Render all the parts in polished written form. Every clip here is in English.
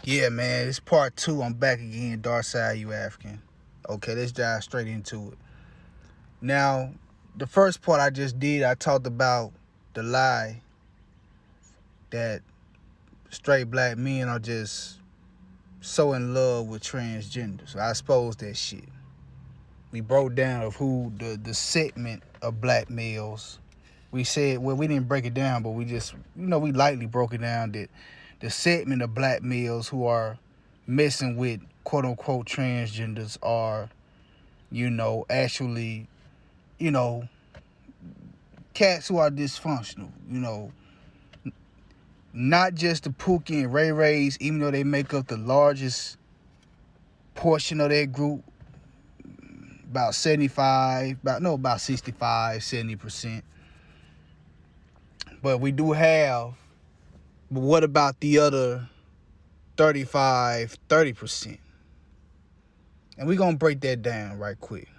Yeah, man, it's part two. I'm back again. Dark Side, you African. Okay, let's dive straight into it. Now, the first part I just did, I talked about the lie that straight black men are just so in love with transgender. So I exposed that shit. We broke down of who the segment of black males. We said, well, we didn't break it down, but we just, we lightly broke it down that the segment of black males who are messing with quote unquote transgenders are, actually, you know, cats who are dysfunctional, not just the Pookie and Ray Rays, even though they make up the largest portion of that group, about 65, 70%. But we do have, but what about the other 35, 30%? And we're going to break that down right quick.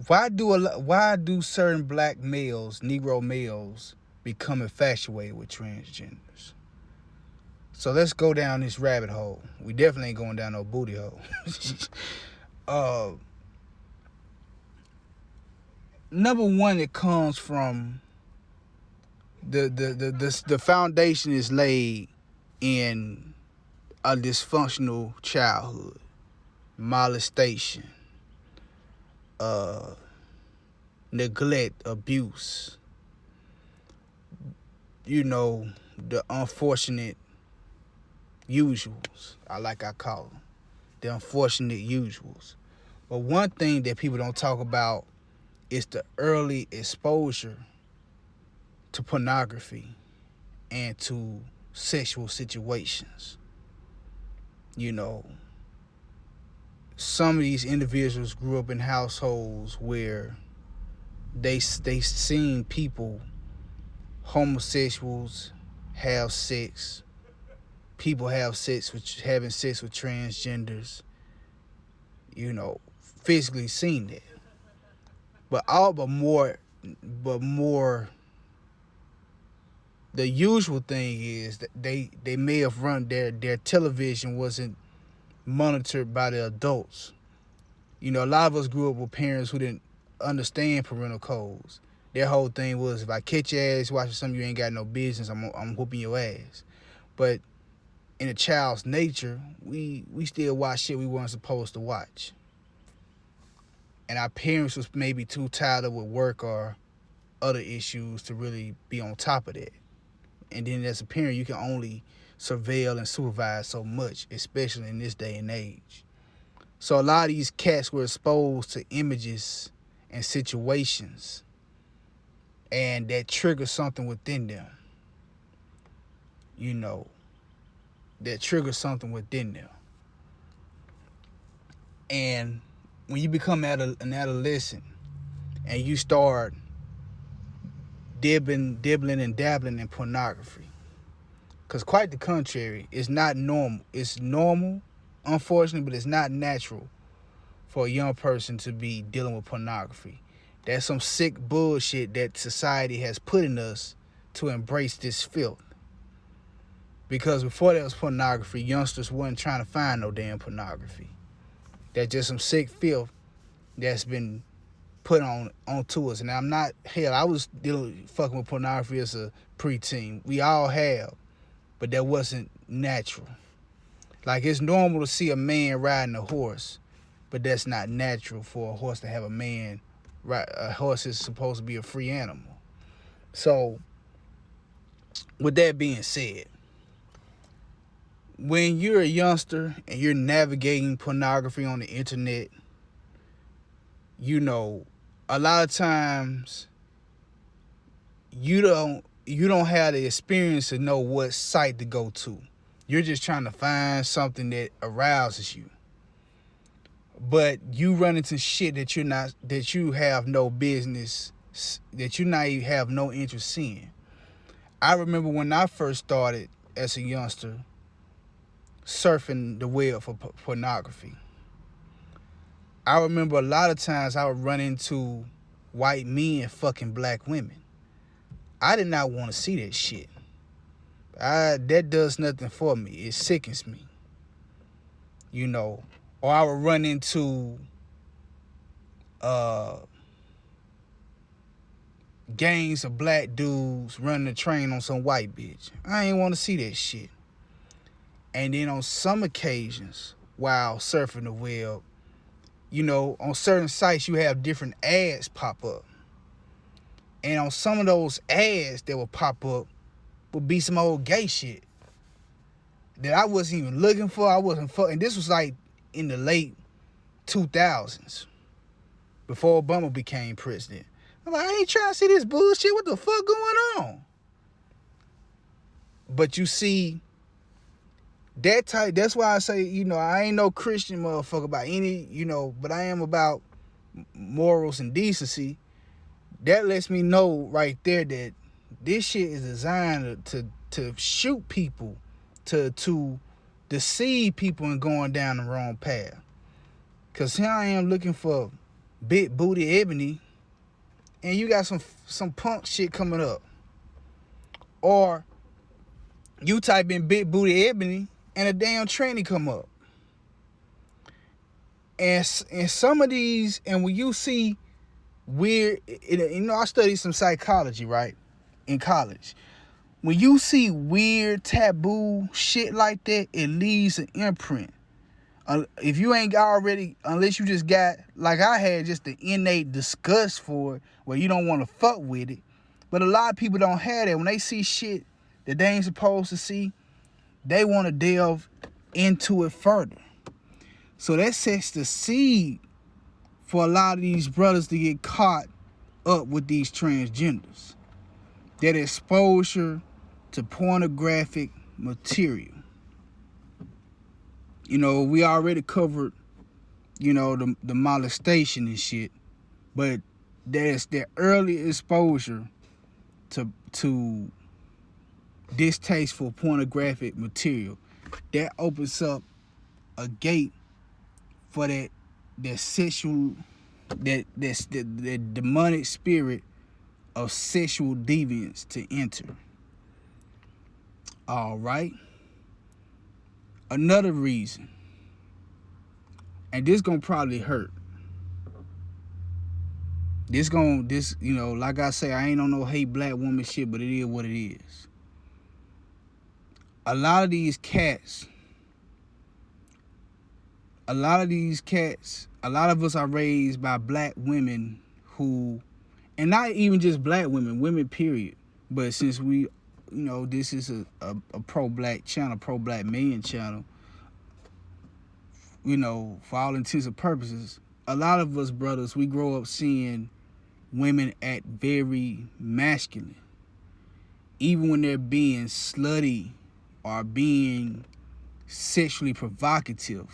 Why do certain black males, Negro males, become infatuated with transgenders? So let's go down this rabbit hole. We definitely ain't going down no booty hole. Number one, it comes from the foundation is laid in a dysfunctional childhood, molestation, neglect, abuse, the unfortunate usuals, I call them, the unfortunate usuals. But one thing that people don't talk about is the early exposure to pornography and to sexual situations. Some of these individuals grew up in households where they seen people, homosexuals, have sex, people having sex with transgenders, physically seen that. But more, the usual thing is that they may have run their television wasn't monitored by the adults. A lot of us grew up with parents who didn't understand parental codes. Their whole thing was, if I catch your ass watching something you ain't got no business, I'm whooping your ass. But in a child's nature, we still watch shit we weren't supposed to watch. And our parents was maybe too tied up with work or other issues to really be on top of that. And then as a parent, you can only surveil and supervise so much, especially in this day and age. So a lot of these cats were exposed to images and situations, and that triggers something within them. That triggers something within them. And when you become an adolescent and you start dibbling and dabbling in pornography, because quite the contrary, it's not normal. It's normal, unfortunately, but it's not natural for a young person to be dealing with pornography. That's some sick bullshit that society has put in us to embrace this filth. Because before there was pornography, youngsters wasn't trying to find no damn pornography. That's just some sick filth that's been put onto us. And I was fucking with pornography as a preteen. We all have, but that wasn't natural. Like, it's normal to see a man riding a horse, but that's not natural for a horse to have a man ride. A horse is supposed to be a free animal. So, with that being said, when you're a youngster and you're navigating pornography on the internet, a lot of times you don't have the experience to know what site to go to. You're just trying to find something that arouses you. But you run into shit that you have no business, that you not even have no interest in. I remember when I first started as a youngster surfing the web for pornography. I remember a lot of times I would run into white men fucking black women. I did not want to see that shit. That does nothing for me. It sickens me, you know. Or I would run into gangs of black dudes running a train on some white bitch. I ain't want to see that shit. And then on some occasions, while surfing the web, you know, on certain sites you have different ads pop up. And on some of those ads that would pop up would be some old gay shit that I wasn't even looking for. I wasn't fucking. This was like in the late 2000s, before Obama became president. I'm like, I ain't trying to see this bullshit. What the fuck going on? But you see, that type, that's why I say, you know, I ain't no Christian motherfucker about any, you know, but I am about morals and decency. That lets me know right there that this shit is designed to shoot people, to deceive people and going down the wrong path. Cause here I am looking for big booty ebony, and you got some punk shit coming up. Or you type in big booty ebony and a damn tranny come up. And some of these, and when you see weird, you know, I studied some psychology, right, in college. When you see weird taboo shit like that, it leaves an imprint. If you ain't already, unless you just got, like I had, just the innate disgust for it, where you don't want to fuck with it. But a lot of people don't have that. When they see shit that they ain't supposed to see, they want to delve into it further. So that sets the seed for a lot of these brothers to get caught up with these transgenders. That exposure to pornographic material. You know, we already covered, you know, the molestation and shit, but there's the early exposure to distasteful pornographic material. That opens up a gate for that sexual, that demonic spirit of sexual deviance to enter. All right. Another reason, and this gonna probably hurt. This, you know, like I say, I ain't on no hate black woman shit, but it is what it is. A lot of these cats, a lot of us are raised by black women who, and not even just black women, women period. But since we, you know, this is a pro-black channel, pro-black man channel, you know, for all intents and purposes, a lot of us brothers, we grow up seeing women act very masculine. Even when they're being slutty or being sexually provocative,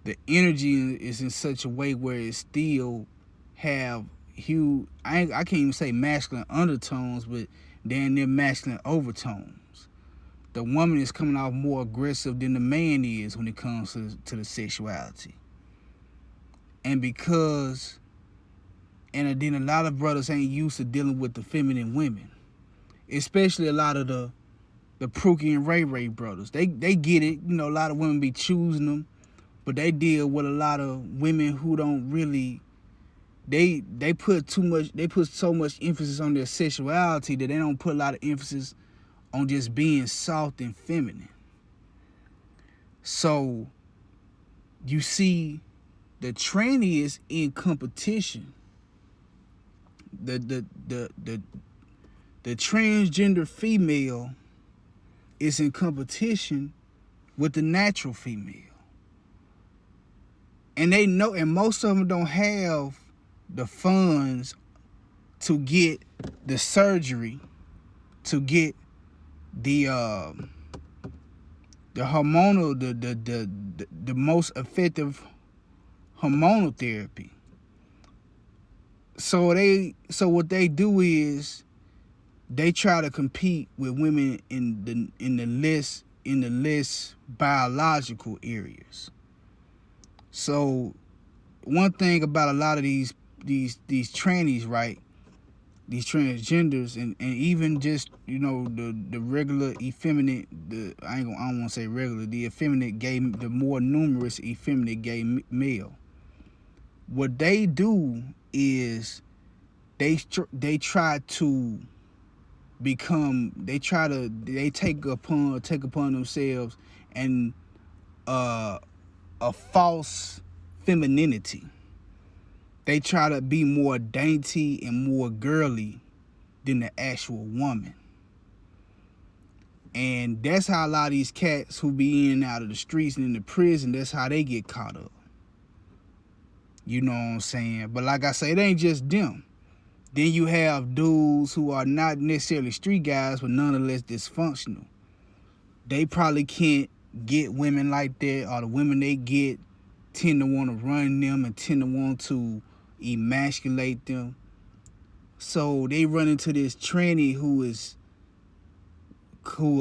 the energy is in such a way where it still have huge, I can't even say masculine undertones, but damn near masculine overtones. The woman is coming off more aggressive than the man is when it comes to the sexuality. And then a lot of brothers ain't used to dealing with the feminine women, especially a lot of the Pookie and Ray Ray brothers. They get it, you know, a lot of women be choosing them, but they deal with a lot of women who don't really, they put so much emphasis on their sexuality that they don't put a lot of emphasis on just being soft and feminine. So you see, the tranny is in competition. The transgender female is in competition with the natural female. And they know, and most of them don't have the funds to get the surgery, to get the hormonal, the most effective hormonal therapy. So what they do is they try to compete with women in the less biological areas. So one thing about a lot of these trannies, right? these transgenders and even just, you know, the regular effeminate, I don't want to say regular, the effeminate gay, the more numerous effeminate gay male. What they do is they try to become, they take upon themselves and a false femininity. They try to be more dainty and more girly than the actual woman. And that's how a lot of these cats who be in and out of the streets and in the prison, that's how they get caught up. You know what I'm saying? But like I say, it ain't just them. Then you have dudes who are not necessarily street guys, but nonetheless dysfunctional. They probably can't get women like that, or the women they get tend to want to run them and tend to want to emasculate them. So they run into this tranny who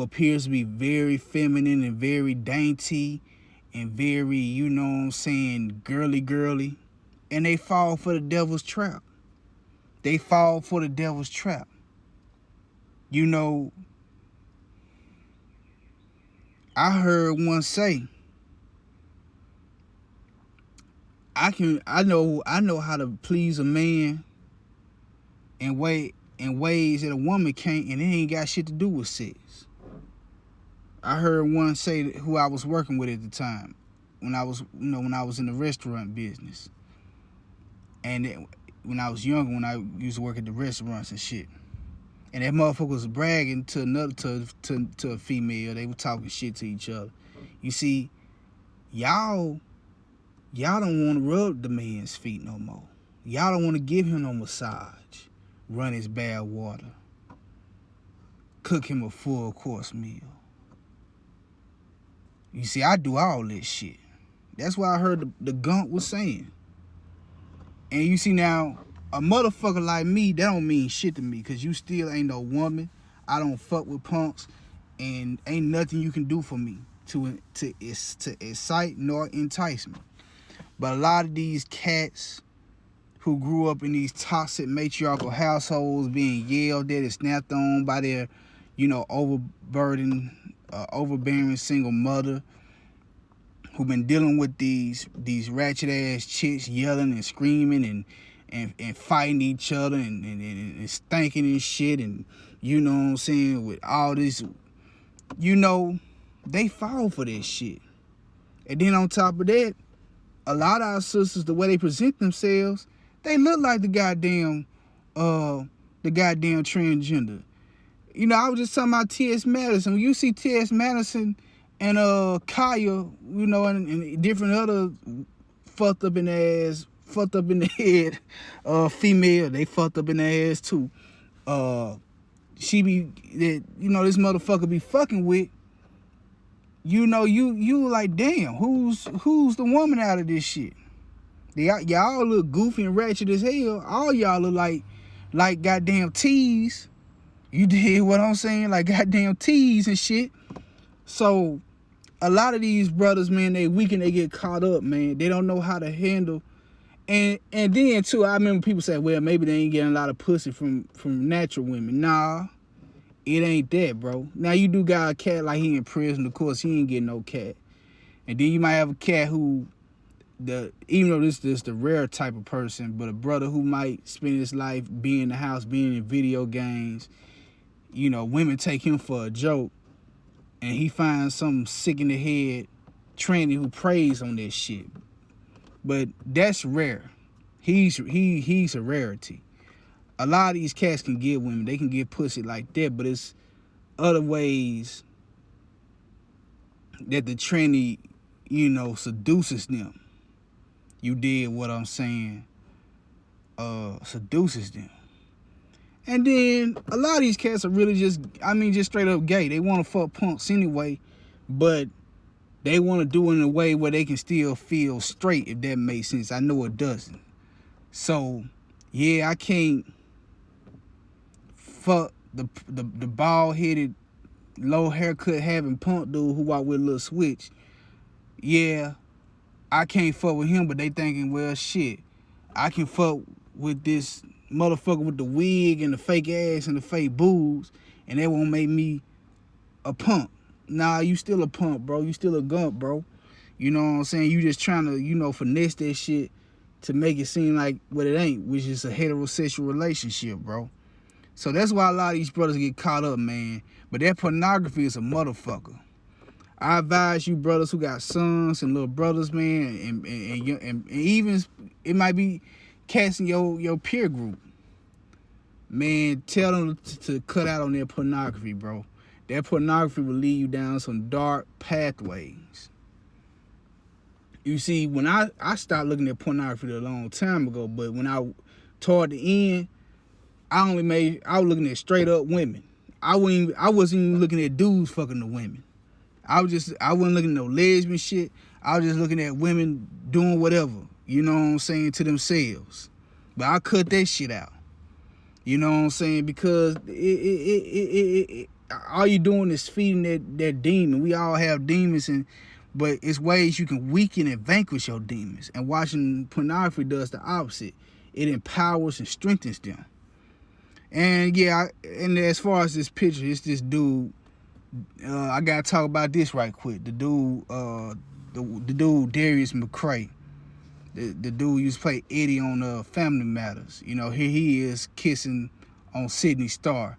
appears to be very feminine and very dainty and very, you know what I'm saying, girly. And they fall for the devil's trap. You know, I heard one say, I know how to please a man in ways that a woman can't, and it ain't got shit to do with sex. I heard one say that, who I was working with at the time, when I was in the restaurant business, and when I was younger, when I used to work at the restaurants and shit, and that motherfucker was bragging to a female. They were talking shit to each other. You see, y'all don't want to rub the man's feet no more. Y'all don't want to give him no massage, run his bad water, cook him a full course meal. You see, I do all this shit. That's what I heard the gunk was saying. And you see now, a motherfucker like me, that don't mean shit to me, because you still ain't no woman. I don't fuck with punks, and ain't nothing you can do for me to excite nor entice me. But a lot of these cats who grew up in these toxic matriarchal households, being yelled at and snapped on by their, you know, overbearing single mother, who been dealing with these ratchet ass chicks yelling and screaming and fighting each other and stinking and shit, and you know what I'm saying, with all this, you know, they fall for this shit. And then on top of that, a lot of our sisters, the way they present themselves, they look like the goddamn transgender. You know, I was just talking about T.S. Madison. When you see T.S. Madison and Kaya, you know, and different other fucked up in the head female, they fucked up in the ass too. She be that, you know, this motherfucker be fucking with. You know, you like, damn, who's the woman out of this shit? Y'all look goofy and ratchet as hell. All y'all look like goddamn tees. You did what I'm saying? Like goddamn tees and shit. So a lot of these brothers, man, they weak and they get caught up, man. They don't know how to handle. And then too, I remember people say, well, maybe they ain't getting a lot of pussy from natural women. Nah, it ain't that, bro. Now you do got a cat like he in prison, of course he ain't getting no cat. And then you might have a cat who, even though this is the rare type of person, but a brother who might spend his life being in the house, being in video games, you know, women take him for a joke, and he finds some sick in the head tranny who preys on that shit. But that's rare. He's a rarity. A lot of these cats can get women. They can get pussy like that, but it's other ways that the tranny, you know, seduces them. You did what I'm saying. Seduces them. And then a lot of these cats are really just straight up gay. They want to fuck punks anyway, but they want to do it in a way where they can still feel straight, if that makes sense. I know it doesn't. So, yeah, I can't fuck the bald-headed, low haircut having punk dude who walk with a little switch. Yeah, I can't fuck with him, but they thinking, well, shit, I can fuck with this motherfucker with the wig and the fake ass and the fake boobs, and that won't make me a punk. Nah, you still a punk, bro. You still a gump, bro. You know what I'm saying? You just trying to, finesse that shit to make it seem like what it ain't, which is a heterosexual relationship, bro. So that's why a lot of these brothers get caught up, man. But that pornography is a motherfucker. I advise you brothers who got sons and little brothers, man, and even it might be cats in your peer group. Man, tell them to cut out on their pornography, bro. That pornography will lead you down some dark pathways. You see, when I stopped looking at pornography a long time ago, but when toward the end, I was looking at straight up women. I wasn't even looking at dudes fucking the women. I wasn't looking at no lesbian shit. I was just looking at women doing whatever, you know what I'm saying, to themselves. But I cut that shit out. You know what I'm saying? Because all you doing is feeding that demon. We all have demons, but it's ways you can weaken and vanquish your demons. And watching pornography does the opposite. It empowers and strengthens them. And yeah, and as far as this picture, it's this dude. I gotta talk about this right quick. The dude, the dude Darius McCray, the dude used to play Eddie on Family Matters. You know, here he is kissing on Sydney Star,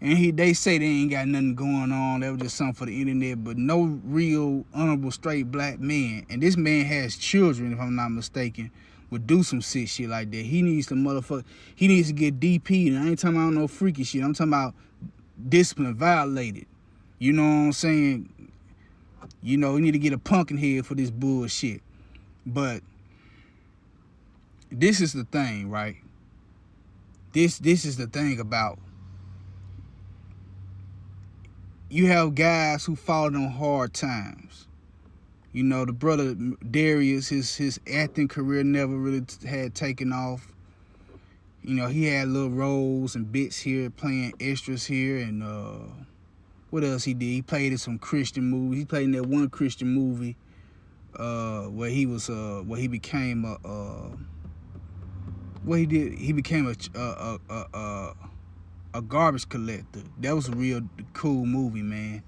and they say they ain't got nothing going on. That was just something for the internet, but no real honorable straight black man. And this man has children, if I'm not mistaken, would do some sick shit like that. He needs to he needs to get DP. And I ain't talking about no freaky shit. I'm talking about discipline violated. You know what I'm saying? You need to get a pumpkin head for this bullshit. But this is the thing, right? This is the thing about, you have guys who fallen on hard times. The brother Darius, his acting career never really had taken off. He had little roles and bits here, playing extras here, and what else he did? He played in some Christian movies. He played in that one Christian movie where he became he became a garbage collector. That was a real cool movie, man.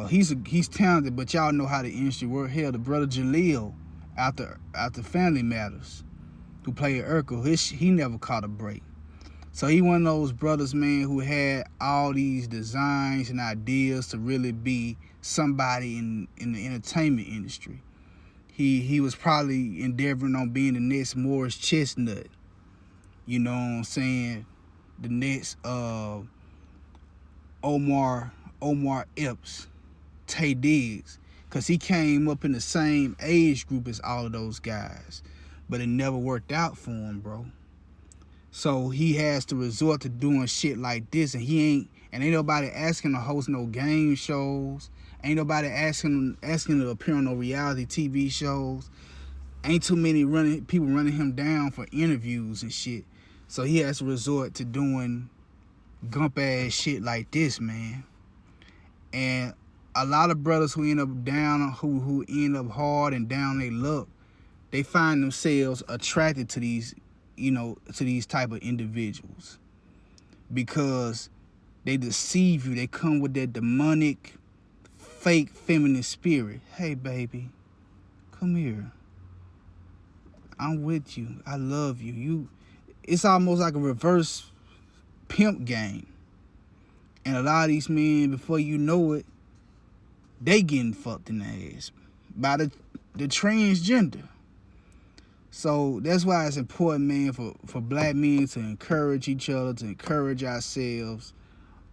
He's talented, but y'all know how the industry works. Hell, the brother Jaleel after Family Matters, who played Urkel, he never caught a break. So he one of those brothers, man, who had all these designs and ideas to really be somebody in the entertainment industry. He was probably endeavoring on being the next Morris Chestnut. You know what I'm saying? The next Omar Epps, Tay Diggs, because he came up in the same age group as all of those guys, but it never worked out for him, bro. So he has to resort to doing shit like this, and ain't nobody asking to host no game shows. Ain't nobody asking to appear on no reality TV shows. Ain't too many people running him down for interviews and shit. So he has to resort to doing gump ass shit like this, man. And a lot of brothers who end up down, who end up hard and down their luck, they find themselves attracted to these type of individuals, because they deceive you. They come with that demonic, fake feminine spirit. Hey, baby, come here. I'm with you. I love you. It's almost like a reverse pimp game. And a lot of these men, before you know it, they getting fucked in the ass by the transgender. So that's why it's important, man, for black men to encourage each other, to encourage ourselves.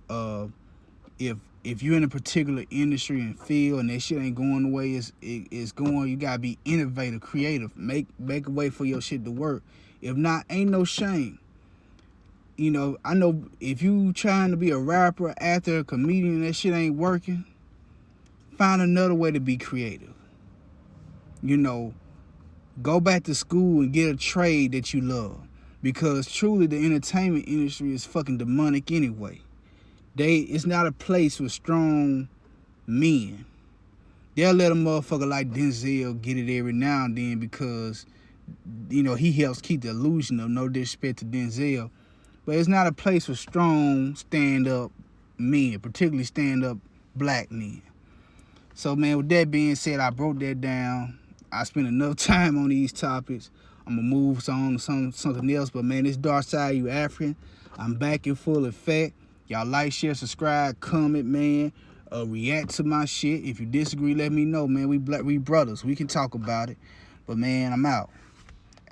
If you're in a particular industry and field and that shit ain't going the way it's going, you gotta be innovative, creative, make a way for your shit to work. If not, ain't no shame. I know if you trying to be a rapper, actor, a comedian, that shit ain't working, find another way to be creative. Go back to school and get a trade that you love, because truly the entertainment industry is fucking demonic anyway. It's not a place with strong men. They'll let a motherfucker like Denzel get it every now and then because he helps keep the illusion of no disrespect to Denzel. But it's not a place for strong stand-up men, particularly stand-up black men. So, man, with that being said, I broke that down. I spent enough time on these topics. I'm going to move on to something else. But, man, this Dark Side You African, I'm back in full effect. Y'all like, share, subscribe, comment, man. React to my shit. If you disagree, let me know, man. We brothers. We can talk about it. But, man, I'm out.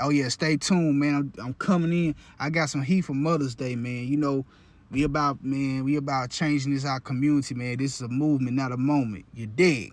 Oh, yeah, stay tuned, man. I'm coming in. I got some heat for Mother's Day, man. We about changing our community, man. This is a movement, not a moment. You dig?